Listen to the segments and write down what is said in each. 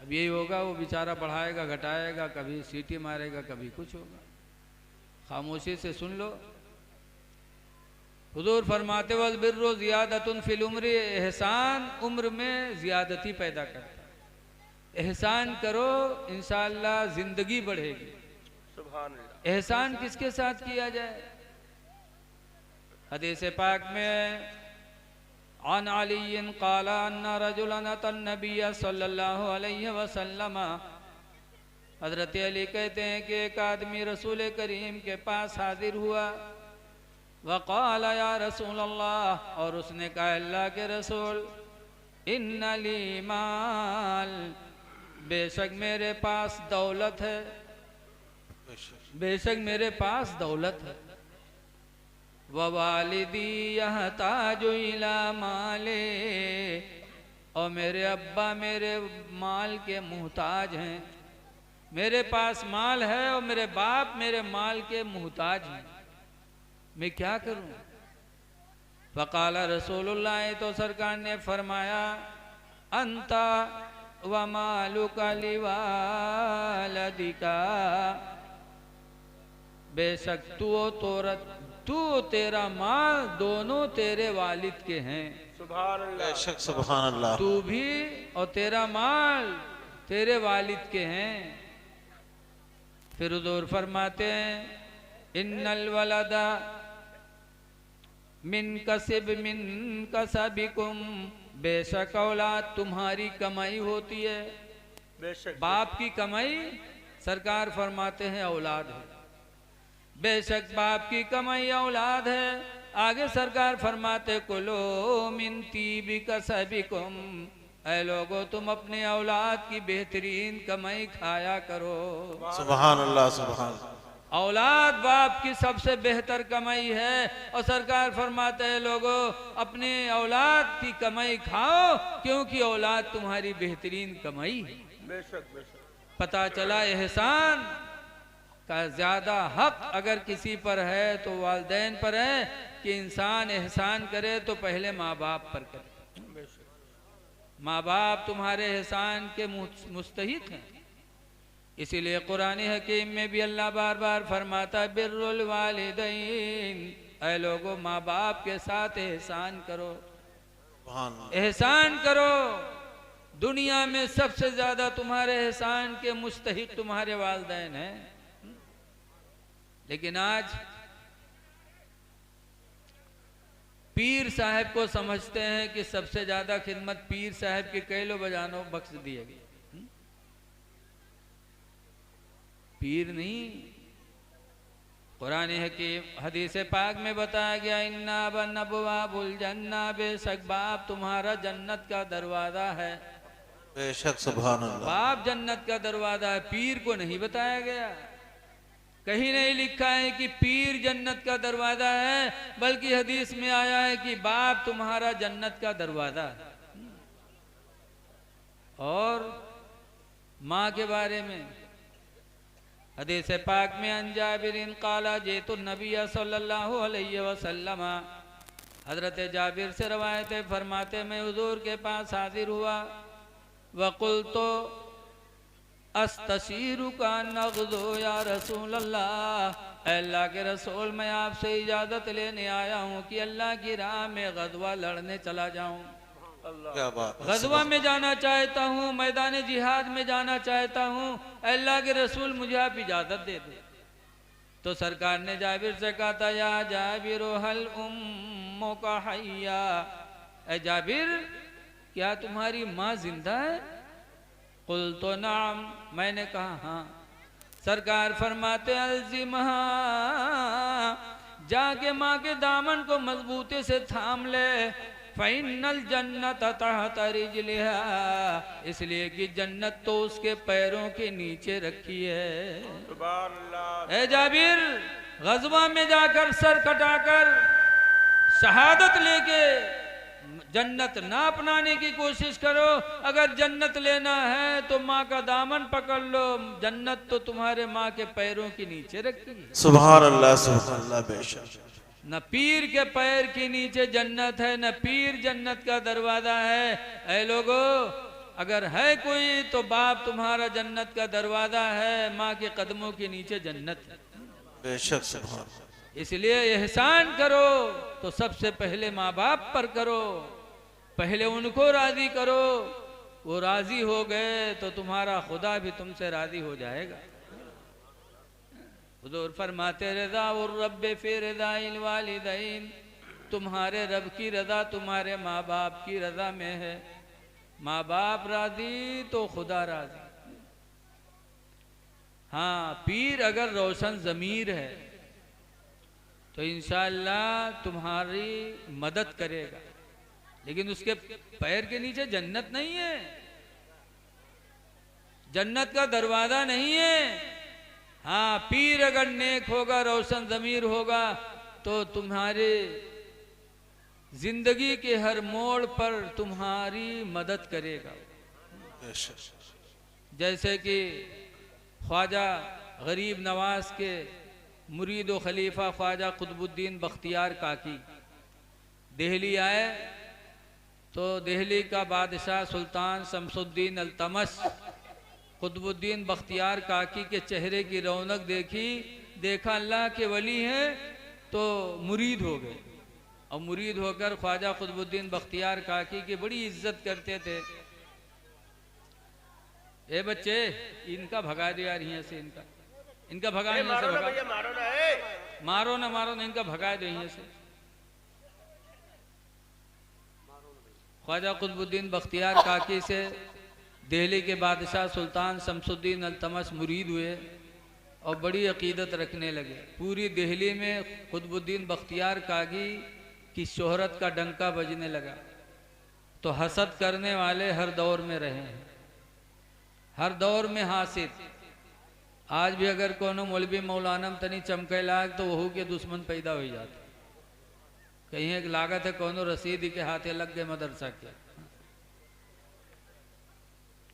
अब यही होगा, वो बेचारा बढ़ाएगा घटाएगा, कभी सीटी मारेगा, कभी कुछ होगा। खामोशी से सुन लो। हुजूर फरमाते वल बिर्रु ज़ियादतुन फिल उम्र, एहसान उम्र में ज़ियादती पैदा करता है। एहसान करो इंशाअल्लाह जिंदगी बढ़ेगी। सुभान अल्लाह। एहसान किसके साथ किया जाए? हदीस पाक में अन अली क़ाल अन्ना रजुलन अतन नबिय्य सल्लल्लाहु अलैहि वसल्लम, हज़रत अली कहते हैं कि एक आदमी रसूल करीम के पास हाजिर हुआ। वक़ाल या रसूल अल्लाह, और उसने कहा अल्लाह के रसूल, इन्ना ली माल, बेशक मेरे पास दौलत है, बेशक मेरे पास दौलत है। ववालिदी यहताजु इला माले, और मेरे अब्बा मेरे माल के मुहताज हैं। मेरे पास माल है और मेरे बाप मेरे माल के मुहताज हैं, मैं क्या करूं? फ़क़ाल रसूलुल्लाह, तो सरकार ने फरमाया अंता व मालुका लिवालदिका, बेशक तू तेरा माल दोनों तेरे वालिद के हैं। सुभान अल्लाह। बेशक सुभान अल्लाह। तू भी और तेरा माल तेरे वालिद के हैं। फिर हुज़ूर फरमाते हैं इन्नल वलदा मिन कसबिकुम, बेशक औलाद तुम्हारी कमाई होती है। बेशक बाप की कमाई सरकार फरमाते हैं औलाद है। बेशक बाप की कमाई औलाद है। आगे सरकार फरमाते कुलो मिन तीबी कसबिकुम, ऐ लोगो तुम अपने औलाद की बेहतरीन कमाई खाया करो। सुभान अल्लाह सुभान अल्लाह। औलाद बाप की सबसे बेहतर कमाई है। और सरकार फरमाते हैं लोगों अपने औलाद की कमाई खाओ, क्योंकि औलाद तुम्हारी बेहतरीन कमाई है। बेशक बेशक। पता चला एहसान का ज्यादा हक अगर किसी पर है तो वालिदैन पर है कि इंसान एहसान करे तो पहले माँ बाप पर करे। माँ बाप तुम्हारे एहसान के मुस्तहिक हैं। इसीलिए कुरान हकीम में भी अल्लाह बार बार फरमाता है बिर्रुल वालिदैन, ऐ लोगों माँ बाप के साथ एहसान करो, एहसान करो। दुनिया में सबसे ज्यादा तुम्हारे एहसान के मुस्तहिक तुम्हारे वालिदैन हैं। लेकिन आज पीर साहब को समझते हैं कि सबसे ज्यादा खिदमत पीर साहब के कैलो बजानो बख्श दिए गए। पीर नहीं, कुरान हकीम हदीस पाक में बताया गया इन्ना बनबवाबुल जन्ना, बेशक बाप तुम्हारा जन्नत का दरवाजा है। बेशक सुभान अल्लाह। बाप जन्नत का दरवाजा है, पीर को नहीं बताया गया। कहीं नहीं लिखा है कि पीर जन्नत का दरवाजा है, बल्कि हदीस में आया है कि बाप तुम्हारा जन्नत का दरवाजा है। और माँ के बारे में हदीस पाक में अन जाबिरिन क़ाला जेतु नबिय्य सल्लल्लाहु अलैहि वसल्लम, हजरत जाबिर से रवायत है, फरमाते मैं हुजूर के पास हाजिर हुआ। वकुल तो अस्तशीरु का नग़्ज़ो या रसूल अल्लाह, अल्लाह के रसूल मैं आपसे इजाज़त लेने आया हूँ कि अल्लाह की राह में ग़ज़वा लड़ने चला जाऊँ। क्या बात है। ग़ज़वा में जाना चाहता हूँ, मैदान जिहाद में जाना चाहता हूँ, अल्लाह के रसूल मुझे आप इजाज़त दे दे। तो सरकार ने जाबिर से कहा था या जाबिर हल उम्मुका हय्या, ऐ जाबिर क्या तुम्हारी माँ जिंदा है? कुल तो नाम, मैंने कहा हाँ। सरकार फरमाते अलजिमहा, जाके माँ के दामन को मजबूती से थाम ले। फ़इन्नल जन्नत तहत रिजलिहा, इसलिए कि जन्नत तो उसके पैरों के नीचे रखी है। सुभान अल्लाह। ए जाबिर, ग़ज़वा में जाकर सर कटाकर शहादत लेके जन्नत ना अपनाने की कोशिश करो। अगर जन्नत लेना है तो माँ का दामन पकड़ लो, जन्नत तो तुम्हारे माँ के पैरों के नीचे रखी है। सुभान अल्लाह सुभान अल्लाह। बेशक न पीर के पैर के नीचे जन्नत है, न पीर जन्नत का दरवाजा है। ऐ लोगो अगर है कोई तो बाप तुम्हारा जन्नत का दरवाजा है, माँ के कदमों के नीचे जन्नत है। बेशक सुभान इसलिए एहसान करो तो सबसे पहले माँ बाप पर करो, पहले उनको राजी करो, वो राजी हो गए तो तुम्हारा खुदा भी तुमसे राजी हो जाएगा। हुजूर फरमाते रज़ा और रब्बे फी रज़ाइल वालिदैन, तुम्हारे रब की रजा तुम्हारे माँ बाप की रजा में है। माँ बाप राजी तो खुदा राजी। हाँ, पीर अगर रोशन ज़मीर है तो इंशाअल्लाह तुम्हारी मदद करेगा, लेकिन उसके पैर के नीचे जन्नत नहीं है, जन्नत का दरवाजा नहीं है। हाँ, पीर अगर नेक होगा, रोशन ज़मीर होगा तो तुम्हारे जिंदगी के हर मोड़ पर तुम्हारी मदद करेगा। जैसे कि ख्वाजा गरीब नवाज के मुरीद व खलीफा ख्वाजा कुतुबुद्दीन बख्तियार काकी दिल्ली आए तो दिल्ली का बादशाह सुल्तान शमसुद्दीन अल्तमश कुतुबुद्दीन बख्तियार काकी के चेहरे की रौनक देखी, देखा अल्लाह के वली हैं तो मुरीद हो गए, और मुरीद होकर ख्वाजा कुतुबुद्दीन बख्तियार काकी की बड़ी इज्जत करते थे। ए बच्चे, इनका भगा दो यार यहाँ से, इनका भगा, यहाँ से भगा, मारो ना इनका भगा दो यहाँ से। ख्वाजा कुतुबुद्दीन बख्तियार काकी से दिल्ली के बादशाह सुल्तान शमसुद्दीन अल्तमश मुरीद हुए और बड़ी अकीदत रखने लगे। पूरी दिल्ली में कुतुबुद्दीन बख्तियार काकी की शोहरत का डंका बजने लगा। तो हसद करने वाले हर दौर में रहे हैं, हर दौर में हासिद। आज भी अगर कोनो मौलवी मौलानम तनी चमके लाग तो वहू के दुश्मन पैदा हो जाते। कहीं एक लागत है कोनो रसीदी के हाथे लग गए मदरसा के।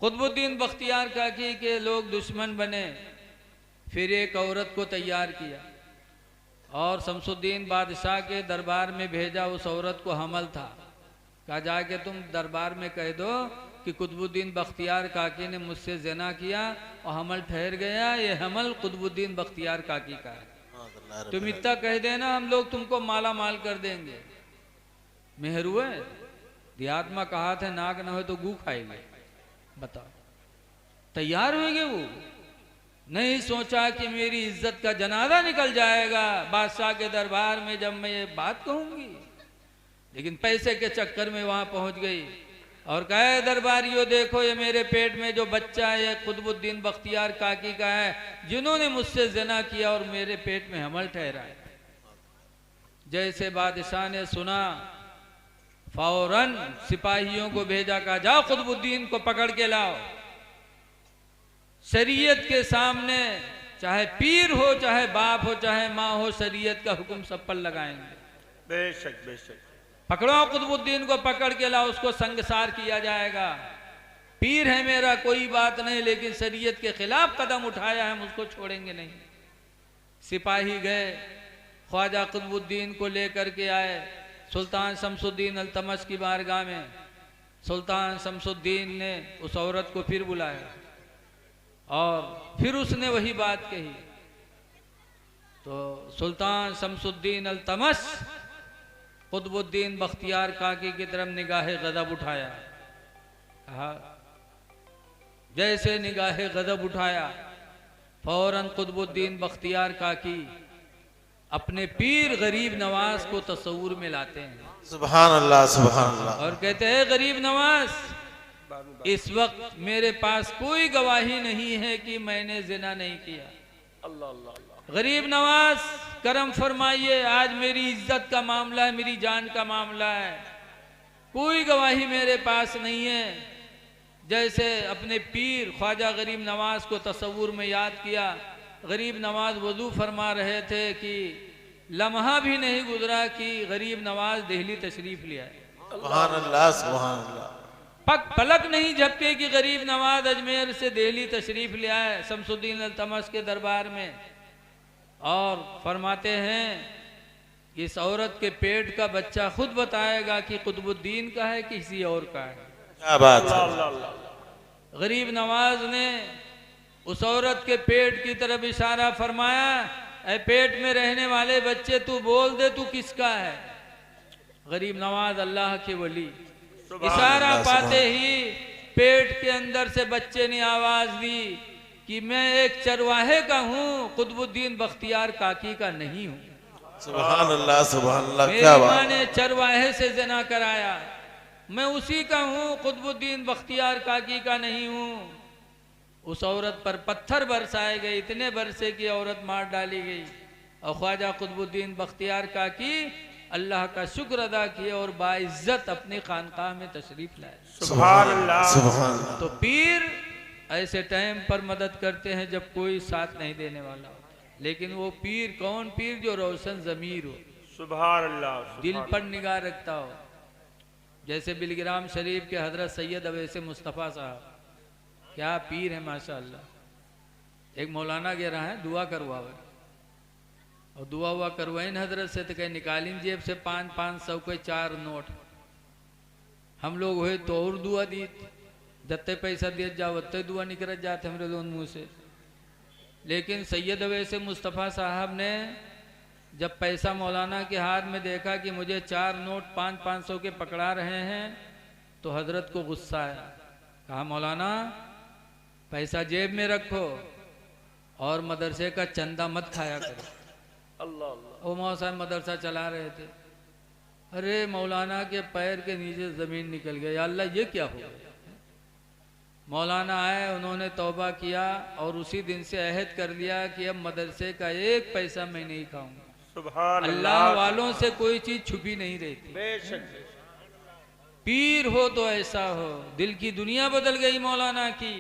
कुतुबुद्दीन बख्तियार काकी के लोग दुश्मन बने, फिर एक औरत को तैयार किया और शमसुद्दीन बादशाह के दरबार में भेजा। उस औरत को हमल था, कहा जाके तुम दरबार में कह दो कि कुतुबुद्दीन बख्तियार काकी ने मुझसे ज़िना किया और हमल ठहर गया, ये हमल कुतुबुद्दीन बख्तियार काकी का है। तुम इतना कह देना, हम लोग तुमको माला माल कर देंगे। मेहर हुए देहात में कहा था नाक न हो तो गू खाएंगे। बताओ, तैयार होंगे वो? नहीं सोचा कि मेरी इज्जत का जनाजा निकल जाएगा बादशाह के दरबार में जब मैं ये बात कहूंगी, लेकिन पैसे के चक्कर में वहां पहुंच गई और कहे दरबारियों देखो ये मेरे पेट में जो बच्चा है ये कुतुबुद्दीन बख्तियार काकी का है, जिन्होंने मुझसे ज़िना किया और मेरे पेट में हमल ठहरा है। जैसे बादशाह ने सुना फौरन सिपाहियों को भेजा, कहा जाओ कुतुबुद्दीन को पकड़ के लाओ। शरीयत के सामने चाहे पीर हो, चाहे बाप हो, चाहे माँ हो, शरीयत का हुक्म सब पर लगाएंगे। बेशक बेशक। पकड़ो कुतुबुद्दीन को, पकड़ के लाओ, उसको संगसार किया जाएगा। पीर है मेरा कोई बात नहीं, लेकिन शरीयत के खिलाफ कदम उठाया है, हम उसको छोड़ेंगे नहीं। सिपाही गए, ख्वाजा कुतुबुद्दीन को लेकर के आए सुल्तान शमसुद्दीन अल्तमश की बारगाह में। सुल्तान शमसुद्दीन ने उस औरत को फिर बुलाया और फिर उसने वही बात कही। तो सुल्तान शमसुद्दीन अल्तमश कुतुबुद्दीन बख्तियार काकी की तरफ निगाहे गजब उठाया। कहा जैसे निगाहे गजब उठाया फौरन कुतुबुद्दीन बख्तियार काकी अपने पीर गरीब नवाज को तस्वूर में लाते हैं। सुभान अल्लाह सुभान अल्लाह। और कहते हैं गरीब नवाज, इस वक्त मेरे पास कोई गवाही नहीं है कि मैंने जिना नहीं किया। अल्लाह अल्लाह अल्लाह। गरीब नवाज करम फरमाइए, आज मेरी इज्जत का मामला है, मेरी जान का मामला है, कोई गवाही मेरे पास नहीं है। जैसे अपने पीर ख्वाजा गरीब नवाज को तस्वूर में याद किया, गरीब नवाज वजू फरमा रहे थे कि लम्हा भी नहीं गुजरा कि गरीब नवाज दिल्ली तशरीफ ले आए। सुभान अल्लाह सुभान अल्लाह। पलक नहीं झपके कि गरीब नवाज अजमेर से दिल्ली तशरीफ ले आए शमसुद्दीन अल्तमश के दरबार में। और फरमाते हैं इस औरत के पेट का बच्चा खुद बताएगा कि कुतुबुद्दीन का है किसी और का है। क्या बात है। अल्लाह अल्लाह। गरीब नवाज ने उस औरत के पेट की तरफ इशारा फरमाया, ऐ पेट में रहने वाले बच्चे तू बोल दे तू किसका है। गरीब नवाज अल्लाह के वली, इशारा पाते ही पेट के अंदर से बच्चे ने आवाज दी कि मैं एक चरवाहे का हूँ, कुतुबुद्दीन बख्तियार काकी का नहीं हूँ। सुभान अल्लाह, सुभान अल्लाह, मेरी क्या माँ बात। ने चरवाहे से जना कराया, मैं उसी का हूँ, कुतुबुद्दीन बख्तियार काकी का नहीं हूँ। उस औरत पर पत्थर बरसाए गए, इतने बरसे कि औरत मार डाली गई। और ख्वाजा कुतुबुद्दीन बख्तियार काकी अल्लाह का शुक्र अदा किए और बाइज्जत अपनी खानकाह में तशरीफ लाए। सुभान अल्लाह, सुभान अल्लाह। तो पीर ऐसे टाइम पर मदद करते हैं जब कोई साथ नहीं देने वाला होता, लेकिन वो पीर कौन पीर जो रोशन ज़मीर हो, सुभान अल्लाह, दिल पर निगाह रखता हो। जैसे बिलग्राम शरीफ के हजरत सैयद अवैसे मुस्तफ़ा साहब, क्या पीर है माशाअल्लाह। एक मौलाना कह रहा है दुआ करवावे, और दुआ हुआ करवाइन हजरत से तो कहे निकालिन जेब से 500 के 4 नोट। हम लोग हुए तो और दुआ दी, जत्ते पैसा दिए जाओ उतने दुआ निकल जाते हमारे दोनों मुँह से। लेकिन सैयद अवैसे मुस्तफ़ा साहब ने जब पैसा मौलाना के हाथ में देखा कि मुझे 4 नोट 500 के पकड़ा रहे हैं, तो हजरत को गुस्सा आया। कहा मौलाना पैसा जेब में रखो और मदरसे का चंदा मत खाया करो। अल्लाह अल्लाह। वो मौला साहब मदरसा चला रहे थे, अरे मौलाना के पैर के नीचे ज़मीन निकल गई, या अल्लाह ये क्या हो गया। मौलाना आए, उन्होंने तौबा किया और उसी दिन से अहद कर लिया कि अब मदरसे का एक पैसा मैं नहीं खाऊंगा। सुभान अल्लाह वालों से कोई चीज छुपी नहीं रहती। बेशक। पीर हो तो ऐसा हो, दिल की दुनिया बदल गई मौलाना की।